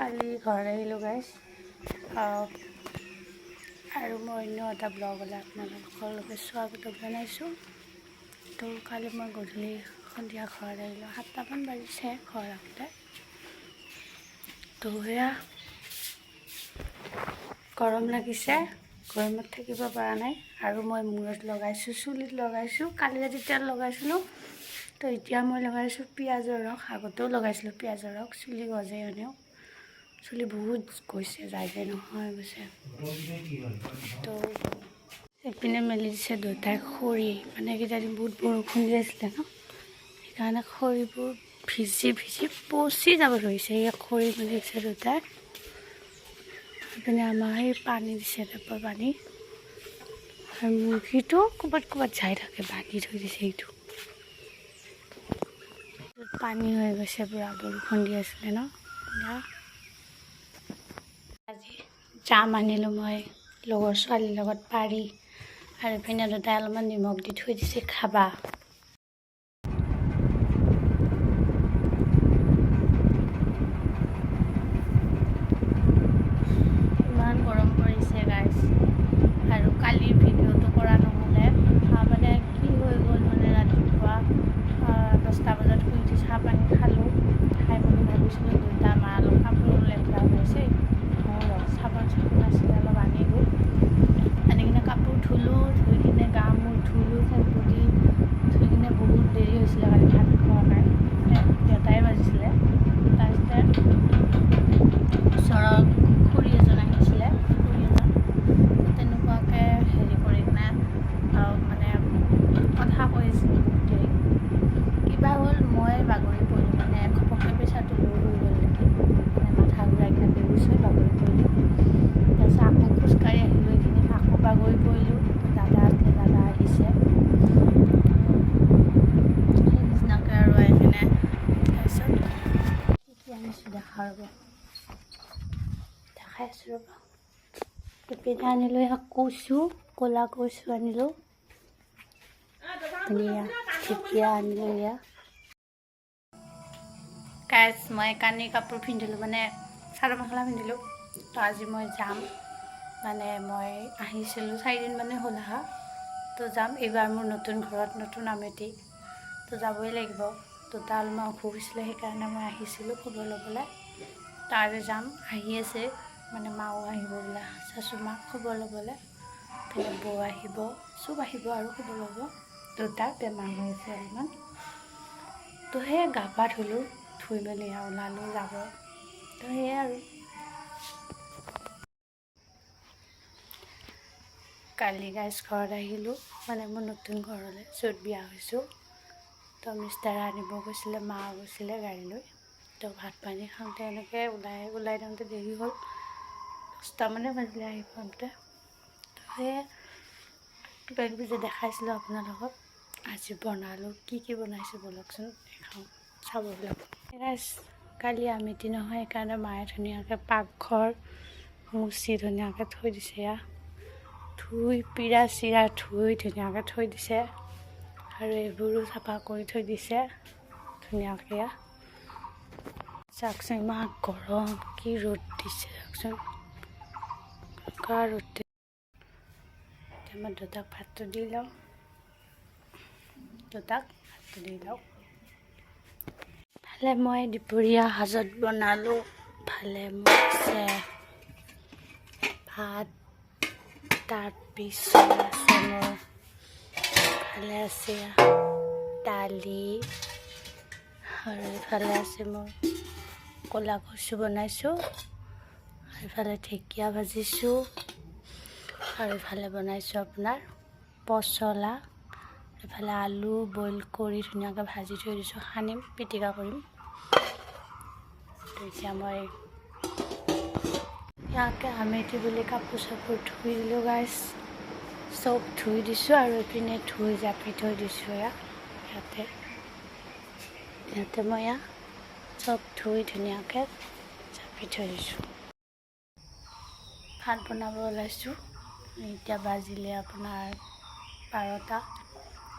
কালি ঘৰ আহিলোঁ গাইজ আৰু মই অন্য এটা ব্লগলৈ আপোনালোকৰ স্বাগত জনাইছোঁ। তো কালি মই গধূলি সন্ধিয়া ঘৰত আহিলোঁ, 7টামান বাজিছে ঘৰ আহোঁতে। তো সেয়া গৰম লাগিছে, গৰমত থাকিব পৰা নাই আৰু মই মূৰত লগাইছোঁ, চুলিত লগাইছোঁ। কালি ৰাতি তেল লগাইছিলোঁ, তো এতিয়া মই লগাইছোঁ পিঁয়াজৰ ৰস। আগতেও লগাইছিলোঁ পিঁয়াজৰ ৰস, চুলি গজে এনেও, চুলি বহুত গৈছে, যায়গৈ নহয় গৈছে। তো এইপিনে মেলি দিছে দেউতাই খৰি, মানে কেইটাদিন বহুত বৰষুণ দি আছিলে ন, সেইকাৰণে খৰিবোৰ ভিজি ভিজি পচি যাব ধৰিছে। এই খৰি মেলি দিছে দেউতাই। এইপিনে আমাৰ সেই পানী দিছে, টেপৰ পানী, আৰু মুৰ্গীটো ক'ৰবাত যাই থাকে, বান্ধি থৈ দিছে। এইটো পানী হৈ গৈছে, পুৰা বৰষুণ দি আছিলে ন। আজি জাম আনিলোঁ মই লগৰ ছোৱালীৰ লগত পাৰি, আৰু এইপিনে দেউতাই অলপমান নিমখ দি থৈ দিছে, খাবা। ইমান গৰম পৰিছে গাইজ, আৰু কালি ভিডিঅ'টো কৰা নহ'লে, মানে কি হৈ গ'ল, মানে ৰাতিপুৱা 10টা বজাত শুই উঠি চাহ পানী খালোঁ, খাই মেলি ভাবিছিলোঁ দেউতা মা অলপ কাপোৰ লেতেৰা হৈছে, চাবোন আছিলে অলপ আনিলোঁ, আনি কিনে কাপোৰ ধুলোঁ, ধুই কিনে গা মূৰ ধুলোঁ, চেম্পু দি ধুই কিনে বহুত দেৰি হৈছিলে কালি ভাত খোৱা নাই, মানে 2টাই বাজিছিলে। তাৰপিছতে ওচৰত খুৰী এজন আহিছিলে, খুৰী এজন তেনেকুৱাকৈ হেৰি কৰি কিনে মানে কথা কৈ আছিলোঁ বহুত দেৰি। কিবা হ'ল, মই বাগৰি পৰিলোঁ, মানে ঘপককৈ প্ৰেছাৰটো ল' হৈ গ'ল নেকি, মানে মাথা ঘূৰাই কিনে বেহুচ হৈ বাগৰি পৰিলোঁ। তাৰপিছত আকৌ খোজকাঢ়ি আহিলোঁ, এইখিনিত আকৌ বাগৰি পৰিলোঁ। দাদা আছিলে, দাদা আহিছে, সেই নিচিনাকৈ আৰু আহি কিনে তাৰপিছত কি আনিছোঁ দেখা ৰ'ব, দেখাই আছোঁ ৰ'ব। ইপিনে আনিলোঁ এয়া কচু, ক'লা কচু আনিলোঁ, ধুনীয়া ঢেকীয়া আনিলোঁ। এয়া গাইজ মই কানি কাপোৰ পিন্ধিলোঁ, মানে চাদৰ মেখেলা পিন্ধিলোঁ। তো আজি মই যাম, মানে মই আহিছিলোঁ 4 দিন মানে হ'ল আহা, তো যাম। এইবাৰ মোৰ নতুন ঘৰত নতুন আমেতি, তো যাবই লাগিব। দুটা অলপমান অসুখ হৈছিলে, সেইকাৰণে মই আহিছিলোঁ খবৰ ল'বলৈ। তাৰে যাম, আহি আছে, মানে মাও আহিব বোলে, শাশু মাক খবৰ ল'বলৈ, বৌ আহিব, চব আহিব আৰু খবৰ ল'ব। দেউতাৰ বেমাৰ হৈ আছে অলপমান, তো সেয়ে গা পা ধুলোঁ, ধুই মেলি ওলালোঁ যাব। তো সেয়াই আৰু কালি গাইজ ঘৰত আহিলোঁ, মানে মোৰ নতুন ঘৰলৈ, য'ত বিয়া হৈছোঁ। তো মিষ্টাৰে আনিব গৈছিলে, মা গৈছিলে গাড়ী লৈ। তো ভাত পানী খাওঁতে এনেকৈ ওলাই যাওঁতে দেৰি হ'ল, 10টামানে বাজিলে আহি পাওঁতে। তো সেয়ে কিবা কিবি যে দেখাইছিলোঁ আপোনালোকক, আজি বনালোঁ। কি বনাইছোঁ ব'লকচোন দেখাওঁ, চাব বিলাক। কালি আমিতি নহয়, সেইকাৰণে মায়ে ধুনীয়াকৈ পাকঘৰ মুচি ধুনীয়াকৈ থৈ দিছে। এয়া ধুই পিৰা চিৰা ধুই ধুনীয়াকৈ থৈ দিছে, আৰু এইবোৰো চাফা কৰি থৈ দিছে ধুনীয়াকৈ। চাওকচোন ইমান গৰম, কি ৰ'দ দিছে চাওকচোন, এনেকুৱা ৰ'দ। এতিয়া মই দেউতাক ভাতটো দি লওঁ, ভালে মই দুপৰীয়া সাজত বনালোঁ। ভালে মোৰ আছে ভাত, তাৰপিছত আছে মোৰ ভালে আছে দালি, আৰু এইফালে আছে মোৰ ক'লা কচু বনাইছোঁ, এইফালে ঢেকীয়া ভাজিছোঁ, আৰু এইফালে বনাইছোঁ আপোনাৰ পচলা, এইফালে আলু বইল কৰি ধুনীয়াকৈ ভাজি থৈ দিছোঁ, সানিম, পিটিকা কৰিম। এতিয়া মই ইয়াকে আমেঠি বুলি কাপোৰ চাপোৰ ধুই দিলোঁ গাইজ, চব ধুই দিছোঁ, আৰু এইপিনে ধুই জাপি থৈ দিছোঁ। ইয়াতে মই চব ধুই ধুনীয়াকৈ জাপি থৈ দিছোঁ। ভাত বনাব ওলাইছোঁ, এতিয়া বাজিলে আপোনাৰ 12টা।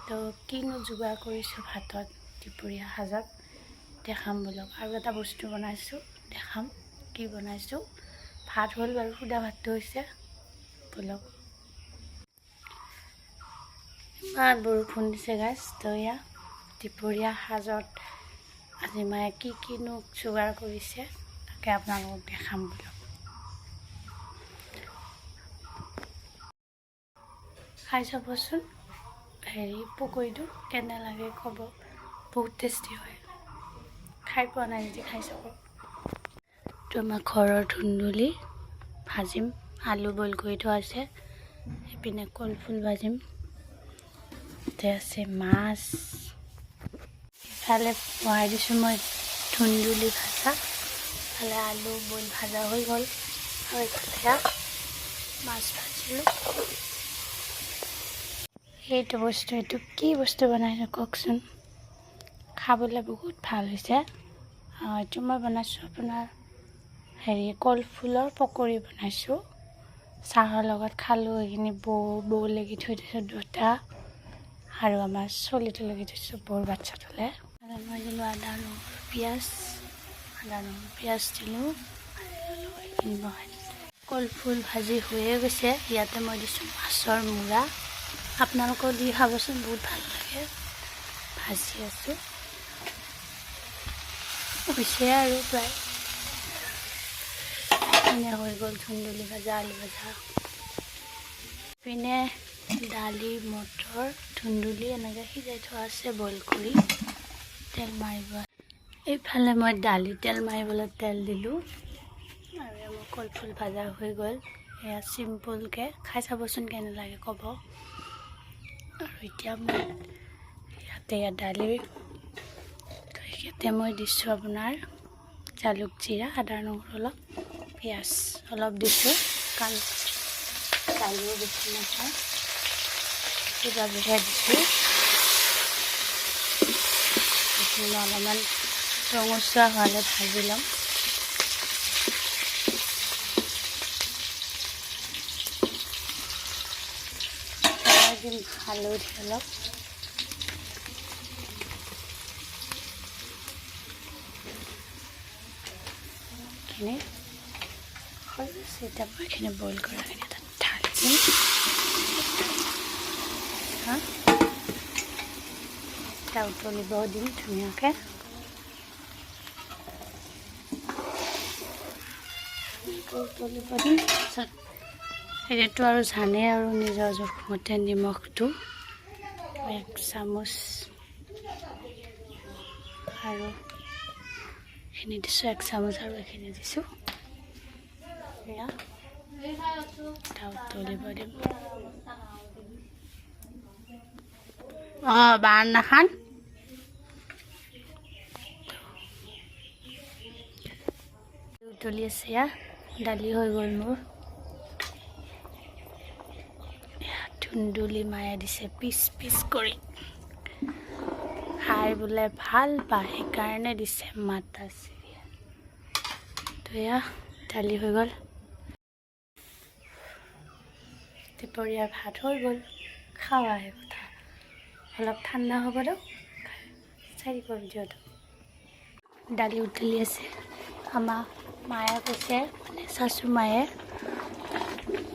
তো কিনো যোগাৰ কৰিছোঁ ভাতত দুপৰীয়া সাজত দেখাম বোলক। আৰু এটা বস্তু বনাইছোঁ, দেখাম কি বনাইছোঁ। ভাত হ'ল বাৰু, সুদা ভাতটো হৈছে। বলক। ইমান বৰষুণ দিছে গাইছ। তো এয়া দুপৰীয়া সাজত আজি মায়ে কিনো যোগাৰ কৰিছে তাকে আপোনালোকক দেখাম বোলো। খাই চাবচোন পকৰীটো কেনে লাগে ক'ব। বহুত টেষ্টি হয়, খাই পোৱা নাই যদি খাই চাব। তো আমাৰ ঘৰৰ ধুন্দুলি ভাজিম, আলু বইল কৰি থোৱা আছে, এইপিনে কলফুল ভাজিম, তাতে আছে মাছ। ইফালে বহাই দিছোঁ মই ধুন্দুলি ভাজা, ইফালে আলু বইল ভাজা হৈ গ'ল, আৰু ইফালে মাছ ভাজিলোঁ। এইটো কি বস্তু বনাইছোঁ কওকচোন। খাবলৈ বহুত ভাল হৈছে। এইটো মই বনাইছোঁ আপোনাৰ কলফুলৰ পকৰী বনাইছোঁ। চাহৰ লগত খালোঁ। এইখিনি বৌ লাগি থৈ দিছোঁ দুটা, আৰু আমাৰ চলিটো লাগি থৈছোঁ বৌৰ বাচ্ছাটোলৈ। আৰু মই দিলোঁ আদা নহৰু পিঁয়াজ দিলোঁ, এইখিনি বহাই দিছোঁ। কলফুল ভাজি হৈয়ে গৈছে। ইয়াতে মই দিছোঁ মাছৰ মূৰা। আপোনালোকেও দি খাবচোন, বহুত ভাল লাগে। ভাজি আছোঁ, হৈছে আৰু প্ৰায় এনে হৈ গ'ল ধুন্দুলি ভাজা, আলু ভাজা। পিনে দালি, মটৰ, ধুন্দুলি এনেকৈ সিজাই থোৱা আছে বইল কৰি, তেল মাৰিব। এইফালে মই দালি তেল মাৰিবলৈ তেল দিলোঁ, আৰু মোৰ কলফুল ভাজা হৈ গ'ল। এয়া চিম্পুলকৈ খাই চাবচোন কেনে লাগে ক'ব। আৰু এতিয়া মই ইয়াতে দালি, ইয়াতে মই দিছোঁ আপোনাৰ জালুক জিৰা, আদা নহৰু অলপ, পিঁয়াজ অলপ দিছোঁ, কাৰণ দালিও বেছি নাখায় সেইবাবেহে দিছোঁ। এইখিনি অলপমান ৰঙচুৱা হোৱালৈ ভাজি ল'ম। দিম হালধি অলপ, এইখিনি হৈ গৈছে। এতিয়া মই এইখিনি বইল কৰাখিনি তাত ঢালি দিম। এতিয়া উতলিব দিম ধুনীয়াকৈ। উতলিব দিম। তাৰপিছত এইটো আৰু জানে আৰু নিজৰ জোখমতে নিমখটো 1 চামুচ, আৰু এইখিনি দিছোঁ 1 চামুচ, আৰু এইখিনি দিছোঁ। এয়া উতলিব দিম। বান নাখান। উতলি আছে, এয়া দালি হৈ গ'ল মোৰ। ধুন্দুলি মায়ে দিছে পিচ পিচ কৰি, খাই বোলে ভাল পায় সেইকাৰণে দিছে মাতা চিৰিয়া। তো এয়া দালি হৈ গ'ল, দুপৰীয়াৰ ভাত হৈ গ'ল। খাৱাহে কথা, অলপ ঠাণ্ডা হ'ব দিয়ক, চাই দিব ভিডিঅ'টো। দালি উতলি আছে। আমাৰ মায়ে কৈছে, মানে শাশু মায়ে,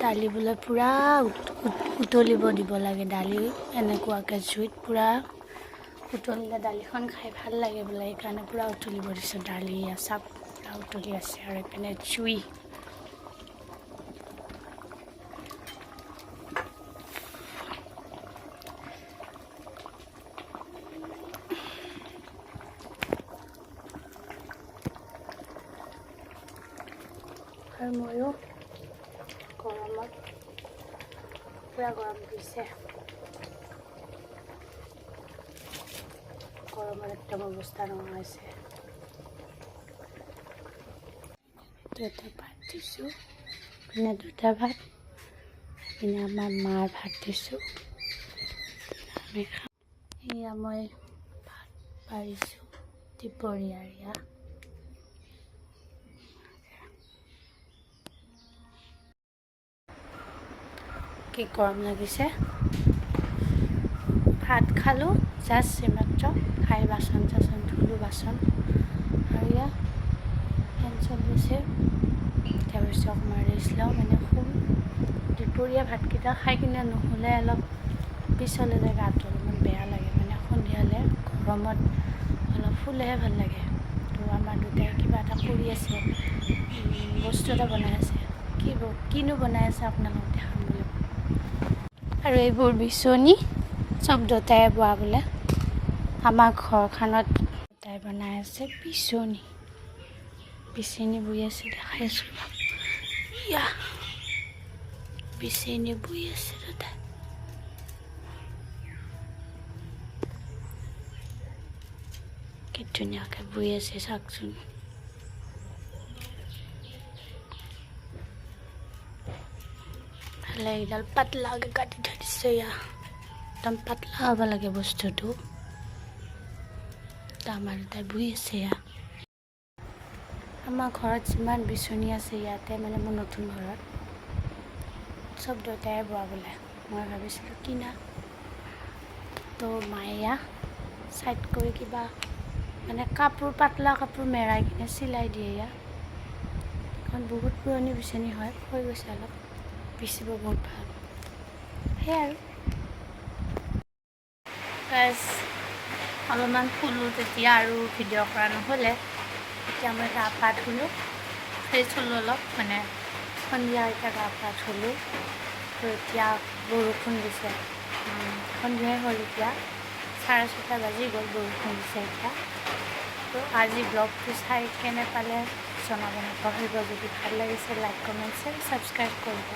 দালি বোলে পূৰা উতলিব দিব লাগে। দালি এনেকুৱাকৈ জুইত পূৰা উতলিলে দালিখন খাই ভাল লাগে বোলে, সেইকাৰণে পূৰা উতলিব দিছোঁ। দালি চাপ পূৰা উতলি আছে, আৰু এইপিনে জুই। আৰু ময়ো গৰমত পূৰা গৰম দিছে, গৰমত একদম অৱস্থা নোহোৱা হৈছে। দুটা ভাত দিছোঁ, পিনে দুটা ভাত, পিনে আমাৰ মাৰ ভাত দিছোঁ, আমি খাম। এয়া মই ভাত পাৰিছোঁ দুপৰীয়াৰ। এয়া কি গৰম লাগিছে। ভাত খালোঁ জাষ্ট এইমাত্ৰ, খাই বাচন চাচন ধুলোঁ, আৰু এয়া ফেন চলি আছে তাৰপিছত অকণমান ৰেষ্ট লওঁ মানে শুম দুপৰীয়া ভাতকেইটা খাই কিনে নুশুলে অলপ পিছলৈ যায় গাটো অলপমান বেয়া লাগে মানে সন্ধিয়ালৈ গৰমত অলপ শুলেহে ভাল লাগে তো আমাৰ দেউতাই কিবা এটা কৰি আছে বস্তু এটা বনাই আছে কিনো বনাই আছে আপোনালোকক দেখাম বুলি আৰু এইবোৰ বিচনী চব দেউতাই বোৱা বোলে আমাৰ ঘৰখনত দেউতাই বনাই আছে বিচনী বৈ আছে দেখাই আছোঁ ইয়া বিচনী বৈ আছে দেউতাই কি ধুনীয়াকৈ বৈ আছে চাওকচোন ভালে এইডাল পাতলাকৈ কাটি থৈ দিছে ইয়া একদম পাতলা হ'ব লাগে বস্তুটো আমাৰ দেউতাই বৈ আছে ইয়া আমাৰ ঘৰত যিমান বিচনী আছে ইয়াতে মানে মোৰ নতুন ঘৰত চব দেউতাই বোৱা বোলে মই ভাবিছিলোঁ কিনা তো মায়ে চাইড কৰি কিবা মানে কাপোৰ পাতলা কাপোৰ মেৰাই কিনে চিলাই দিয়ে ইয়াত এখন বহুত পুৰণি বিচনী হয় হৈ গৈছে অলপ পিচিব বহুত ভাল সেয়াই আৰু অলপমান শুলোঁ তেতিয়া আৰু ভিডিঅ' কৰা নহ'লে এতিয়া মই গা পা ধুলোঁ ফ্ৰেছ হ'লোঁ অলপ মানে সন্ধিয়া এতিয়া গা পা ধুলোঁ তো এতিয়া বৰষুণ দিছে সন্ধিয়াই হ'ল এতিয়া 6:30 বাজি গ'ল বৰষুণ দিছে এতিয়া তো আজি ব্লগটো চাই কেনে পালে জনাব নাপাহৰিব যদি ভাল লাগিছে লাইক কমেণ্ট শ্বেয়াৰ ছাবস্ক্ৰাইব কৰিব